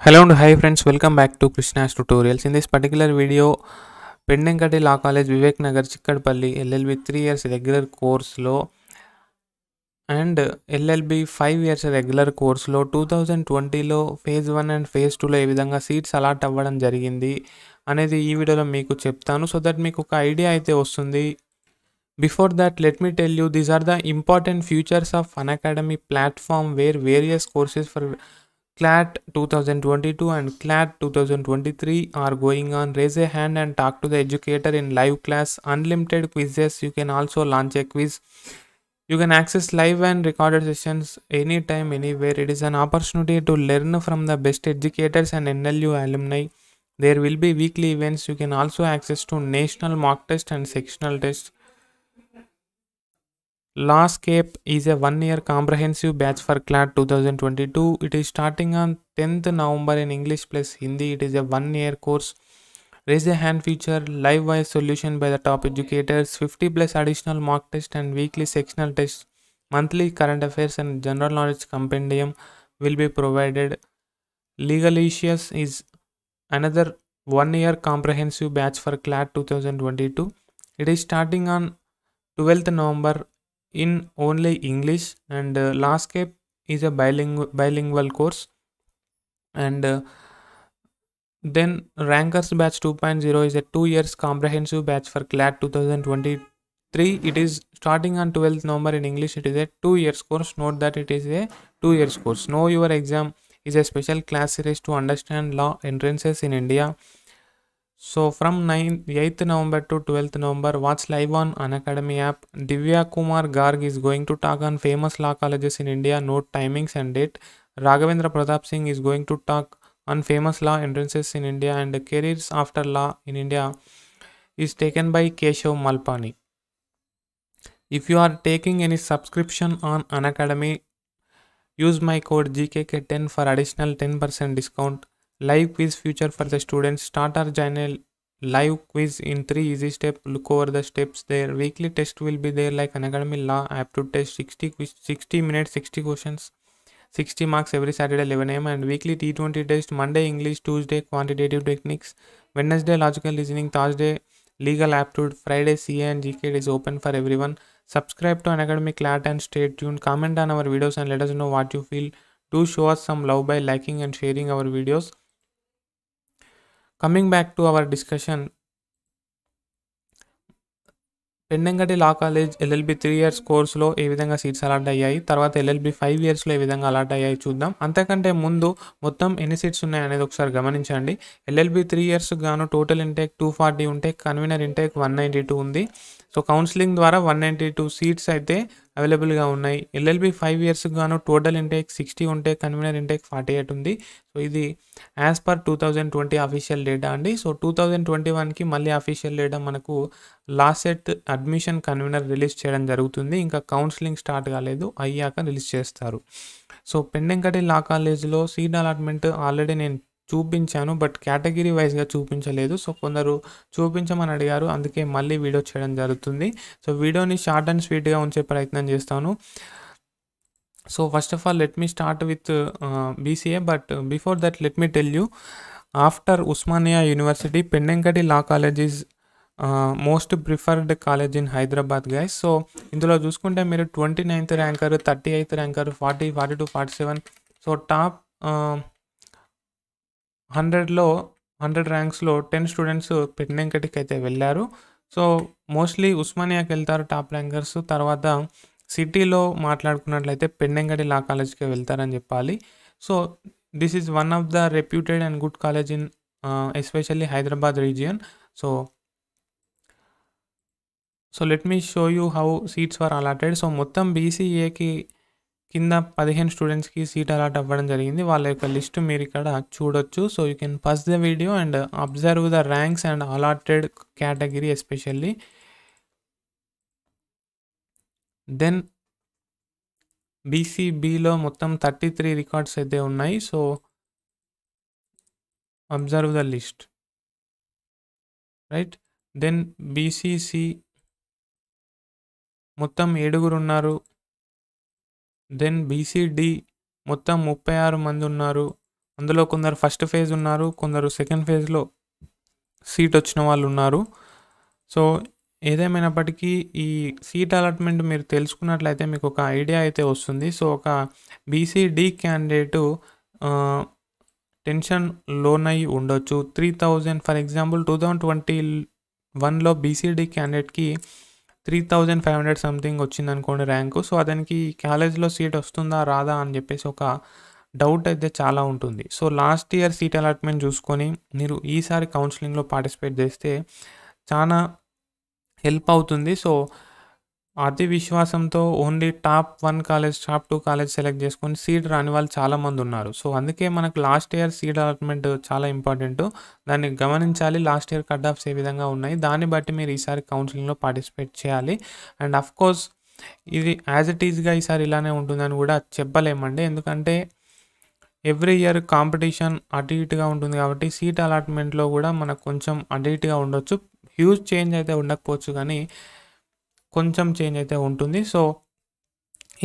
Hello and hi friends, welcome back to Krishna's tutorials. In this particular video, Pendenkati Law College, Vivek Nagar, Chikkadpalli, LLB 3 years regular course law and LLB 5 years regular course లో 2020లో phase 1 and phase 2లో ఏ విధంగా seats allot అవ్వడం జరిగింది అనేది ఈ వీడియోలో మీకు చెప్తాను సో దట్ మీకు ఒక ఐడియా అయితే వస్తుంది. Before that, let me tell you these are the important features of Unacademy platform where various courses for CLAT 2022 and CLAT 2023 are going on. Raise a hand and talk to the educator in live class. Unlimited quizzes. You can also launch a quiz. You can access live and recorded sessions anytime, anywhere. It is an opportunity to learn from the best educators and NLU alumni. There will be weekly events. You can also access to national mock test and sectional test. Lawscape is a 1-year comprehensive batch for CLAT 2022. It is starting on 10th November in English plus Hindi. It is a 1-year course. Raise a hand feature, live voice solution by the top educators, 50 plus additional mock test and weekly sectional tests, monthly current affairs and general knowledge compendium will be provided. Legalicious is another 1-year comprehensive batch for CLAT 2022. It is starting on 12th November in only English and Lawscape is a bilingual course and then Rankers Batch 2.0 is a 2 years comprehensive batch for CLAT 2023. It is starting on 12th November in English. It is a 2 years course. Note that it is a 2 years course. Know Your Exam is a special class series to understand law entrances in India. So from 8th November to 12th November, watch live on Unacademy app. Divya Kumar Garg is going to talk on famous law colleges in India. Note timings and date. Raghavendra Pratap Singh is going to talk on famous law entrances in India and careers after law in India is taken by Keshav Malpani. If you are taking any subscription on Unacademy, use my code GKK10 for additional 10% discount. Live quiz feature for the students. Start our channel live quiz in 3 easy steps. Look over the steps there. Weekly test will be there like Unacademy Law aptitude test, 60 minutes, 60 questions, 60 marks every Saturday 11 am and weekly T20 test. Monday English, Tuesday quantitative techniques, Wednesday logical reasoning, Thursday legal aptitude, Friday CA and GK. It is open for everyone. Subscribe to Unacademy CLAT and stay tuned. Comment on our videos and let us know what you feel. Do show us some love by liking and sharing our videos. Coming back to our discussion, Pendekanti law college LLB 3 years కోర్సులో ఏ విధంగా seats allot అయ్యాయి, తర్వాత LLB 5 yearsలో ఏ విధంగా allot అయ్యాయి చూద్దాం. అంతకంటే ముందు మొత్తం ఎన్ని సీట్స్ ఉన్నాయి అనేది ఒకసారి గమనించండి. ఎల్ఎల్బి 3 years గాను టోటల్ ఇంటేక్ 240 ఉంటే కన్వీనర్ ఇంటేక్ 192 ఉంది. సో కౌన్సిలింగ్ ద్వారా 192 సీట్స్ అయితే అవైలబుల్గా ఉన్నాయి. ఎల్ఎల్బి 5 years గాను టోటల్ ఇంటేక్ 60 ఉంటే కన్వీనర్ ఇంటేక్ 48 ఉంది. సో ఇది యాజ్ పర్ 2020 అఫీషియల్ డేటా అండి. సో 2021కి మళ్ళీ అఫీషియల్ డేటా మనకు లాసెట్ అడ్మిషన్ కన్వీనర్ రిలీజ్ చేయడం జరుగుతుంది. ఇంకా కౌన్సిలింగ్ స్టార్ట్ కాలేదు, అయ్యాక రిలీజ్ చేస్తారు. సో పెండెంకటి లా కాలేజ్లో సీట్ అలాట్మెంట్ ఆల్రెడీ నేను చూపించాను, బట్ కేటగిరీ వైజ్గా చూపించలేదు. సో కొందరు చూపించమని అడిగారు, అందుకే మళ్ళీ వీడియో చేయడం జరుగుతుంది. సో వీడియోని షార్ట్ అండ్ స్వీట్గా ఉంచే ప్రయత్నం చేస్తాను. So first of all, let me start with BCA, but before that let me tell you, after Usmania University, Pendenkati Law College is most preferred college in Hyderabad, guys. So ఇందులో చూసుకుంటే మీరు 29th ranker, 38th ranker, 40, 42, 47, so top 100లో 100 ర్యాంక్స్లో 10 students పెండెంకటికి అయితే వెళ్ళారు. So mostly ఉస్మానియాకి వెళ్తారు top rankers. తర్వాత సిటీలో మాట్లాడుకున్నట్లయితే పెండెంగటి లా కాలేజ్కి వెళ్తారని చెప్పాలి. So this is one of the reputed and good college in especially Hyderabad region. So let me show you how seats were allotted. So మొత్తం బీసీఏకి కింద 15 స్టూడెంట్స్కి సీట్ అలాట్ అవ్వడం జరిగింది. వాళ్ళ యొక్క లిస్ట్ మీరు ఇక్కడ చూడొచ్చు. So you can pause the video and observe the ranks and allotted category especially. Then బీసీబీలో మొత్తం 33 రికార్డ్స్ అయితే ఉన్నాయి. So observe the list, right. Then BCC మొత్తం 7 ఉన్నారు. దెన్ బీసీడి మొత్తం 36 మంది ఉన్నారు. అందులో కొందరు ఫస్ట్ ఫేజ్ ఉన్నారు, కొందరు సెకండ్ ఫేజ్లో సీట్ వచ్చిన వాళ్ళు ఉన్నారు. సో ఏదేమైనప్పటికీ ఈ సీట్ అలాట్మెంట్ మీరు తెలుసుకున్నట్లయితే మీకు ఒక ఐడియా అయితే వస్తుంది. సో ఒక బీసీడీ క్యాండిడేటు టెన్షన్ లోనై ఉండొచ్చు. 3000 ఫర్ ఎగ్జాంపుల్ 2021లో బీసీడీ క్యాండిడేట్కి 3500 సంథింగ్ వచ్చిందనుకోండి ర్యాంకు. సో అతనికి కాలేజ్లో సీట్ వస్తుందా రాదా అని చెప్పేసి ఒక డౌట్ అయితే చాలా ఉంటుంది. So last year seat allotment చూసుకొని మీరు ఈసారి కౌన్సిలింగ్లో పార్టిసిపేట్ చేస్తే చాలా హెల్ప్ అవుతుంది. సో అతి విశ్వాసంతో only top 1 college, top 2 college select చేసుకొని సీట్ రాని వాళ్ళు చాలామంది ఉన్నారు. సో అందుకే మనకు లాస్ట్ ఇయర్ సీట్ అలాట్మెంట్ చాలా ఇంపార్టెంట్. దాన్ని గమనించాలి. లాస్ట్ ఇయర్ కట్ ఆఫ్స్ ఏ విధంగా ఉన్నాయి, దాన్ని బట్టి మీరు ఈసారి కౌన్సిలింగ్లో పార్టిసిపేట్ చేయాలి. అండ్ అఫ్ కోర్స్ ఇది యాజ్ ఇట్ ఈజ్గా ఈసారి ఇలానే ఉంటుందని కూడా చెప్పలేమండి. ఎందుకంటే ఎవ్రీ ఇయర్ కాంపిటీషన్ అటు ఇటుగా ఉంటుంది కాబట్టి సీట్ అలాట్మెంట్లో కూడా మనకు కొంచెం అటు ఇటుగా ఉండొచ్చు. హ్యూజ్ చేంజ్ అయితే ఉండకపోవచ్చు, కానీ కొంచెం చేంజ్ అయితే ఉంటుంది. సో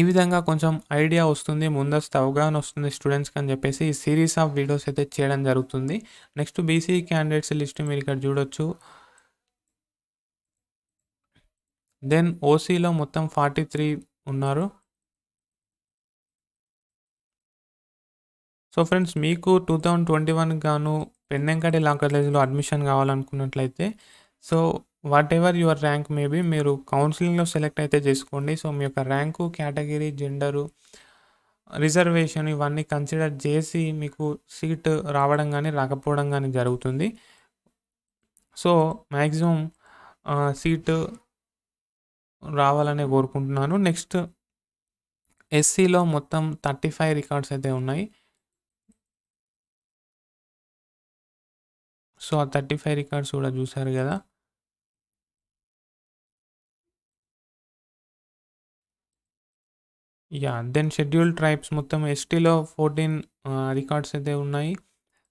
ఈ విధంగా కొంచెం ఐడియా వస్తుంది, ముందస్తు అవగాహన వస్తుంది స్టూడెంట్స్కి అని చెప్పేసి ఈ సిరీస్ ఆఫ్ వీడియోస్ అయితే చేయడం జరుగుతుంది. నెక్స్ట్ బీసీ క్యాండిడేట్స్ లిస్ట్ మీరు ఇక్కడ చూడొచ్చు. దెన్ ఓసీలో మొత్తం 43 ఉన్నారు. సో ఫ్రెండ్స్, మీకు 2021 గాను పెన్నెంకటి లా కాలేజ్లో అడ్మిషన్ కావాలనుకున్నట్లయితే so whatever your rank maybe మీరు కౌన్సిలింగ్లో సెలెక్ట్ అయితే చేసుకోండి. సో మీ యొక్క ర్యాంకు, కేటగిరీ, జెండరు, రిజర్వేషన్ ఇవన్నీ కన్సిడర్ చేసి మీకు సీట్ రావడం కానీ రాకపోవడం కానీ జరుగుతుంది. సో మ్యాక్సిమం సీటు రావాలని కోరుకుంటున్నాను. నెక్స్ట్ ఎస్సీలో మొత్తం 35 రికార్డ్స్ అయితే ఉన్నాయి. సో ఆ 35 రికార్డ్స్ కూడా చూసారు కదా. దెన్ షెడ్యూల్డ్ ట్రైబ్స్ మొత్తం ఎస్టీలో 14 రికార్డ్స్ అయితే ఉన్నాయి.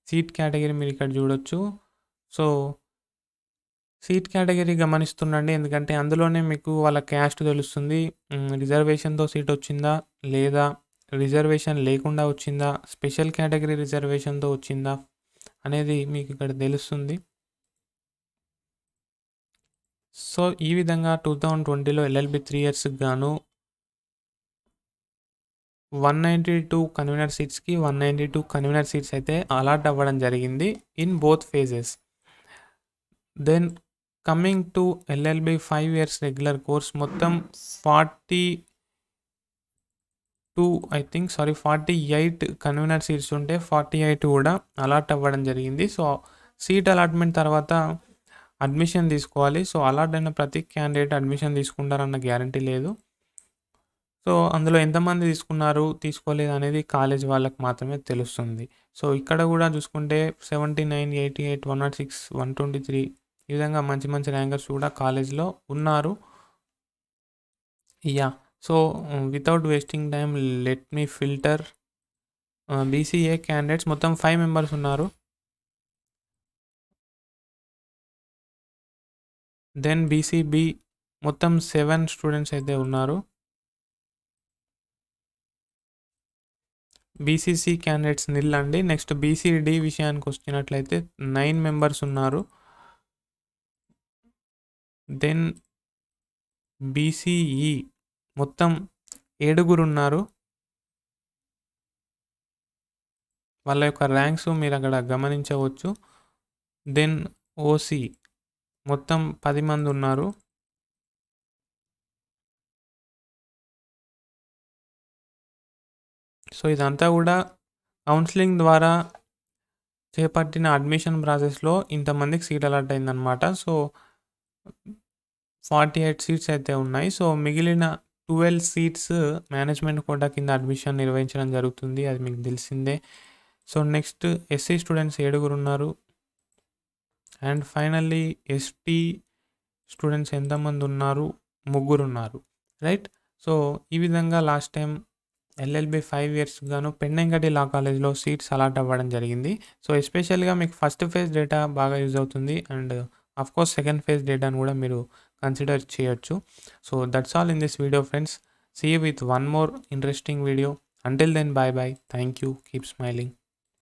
సీట్ కేటగిరీ మీరు ఇక్కడ చూడొచ్చు. సో సీట్ కేటగిరీ గమనిస్తుండండి, ఎందుకంటే అందులోనే మీకు వాళ్ళ క్యాస్ట్ తెలుస్తుంది. రిజర్వేషన్తో సీట్ వచ్చిందా లేదా, రిజర్వేషన్ లేకుండా వచ్చిందా, స్పెషల్ కేటగిరీ రిజర్వేషన్తో వచ్చిందా అనేది మీకు ఇక్కడ తెలుస్తుంది. సో ఈ విధంగా 2020లో ఎల్ఎల్బి 3 ఇయర్స్కి గాను 192 కన్వీనర్ సీట్స్కి 192 కన్వీనర్ సీట్స్ అయితే అలాట్ అవ్వడం జరిగింది in both phases. Then coming to LLB 5 years regular course మొత్తం 48 కన్వీనర్ సీట్స్ ఉంటే 48 కూడా అలాట్ అవ్వడం జరిగింది. సో సీట్ అలాట్మెంట్ తర్వాత అడ్మిషన్ తీసుకోవాలి. సో అలాట్ అయిన ప్రతి క్యాండిడేట్ అడ్మిషన్ తీసుకుంటారన్న గ్యారంటీ లేదు. సో అందులో ఎంతమంది తీసుకున్నారు, తీసుకోలేదు అనేది కాలేజ్ వాళ్ళకి మాత్రమే తెలుస్తుంది. సో ఇక్కడ కూడా చూసుకుంటే 79, 88, 106, 123 ఈ విధంగా మంచి మంచి ర్యాంకర్స్ కూడా కాలేజ్లో ఉన్నారు. So without wasting time let me filter BCA candidates మొత్తం 5 మెంబర్స్ ఉన్నారు. దెన్ బీసీబీ మొత్తం 7 స్టూడెంట్స్ అయితే ఉన్నారు. బీసీసీ క్యాండిడేట్స్ నిల్ అండి. నెక్స్ట్ బీసీడీ విషయానికి వచ్చినట్లయితే 9 మెంబర్స్ ఉన్నారు. దెన్ బీసీఈ మొత్తం 7 ఉన్నారు. వాళ్ళ యొక్క ర్యాంక్స్ మీరు అక్కడ గమనించవచ్చు. దెన్ ఓసీ మొత్తం 10 మంది ఉన్నారు. సో ఇదంతా కూడా కౌన్సిలింగ్ ద్వారా చేపట్టిన అడ్మిషన్ ప్రాసెస్లో ఇంతమందికి సీట్ అలాట్ అయిందనమాట. సో 48 సీట్స్ అయితే ఉన్నాయి. సో మిగిలిన 12 సీట్స్ మేనేజ్మెంట్ కోటా కింద అడ్మిషన్ నిర్వహించడం జరుగుతుంది, అది మీకు తెలిసిందే. సో నెక్స్ట్ ఎస్సీ స్టూడెంట్స్ 7 ఉన్నారు. అండ్ ఫైనల్లీ ఎస్టీ స్టూడెంట్స్ ఎంతమంది ఉన్నారు, 3 ఉన్నారు, రైట్. సో ఈ విధంగా లాస్ట్ టైం ఎల్ఎల్బి 5 ఇయర్స్ గాను పెన్నెంకటి లా కాలేజ్లో సీట్స్ అలాట్ అవ్వడం జరిగింది. సో ఎస్పెషల్గా మీకు ఫస్ట్ ఫేజ్ డేటా బాగా యూజ్ అవుతుంది, అండ్ అఫ్కోర్స్ సెకండ్ ఫేజ్ డేటాను కూడా మీరు కన్సిడర్ చేయొచ్చు. So that's all in this video friends. See you with one more interesting video. Until then, bye bye. Thank you. Keep smiling.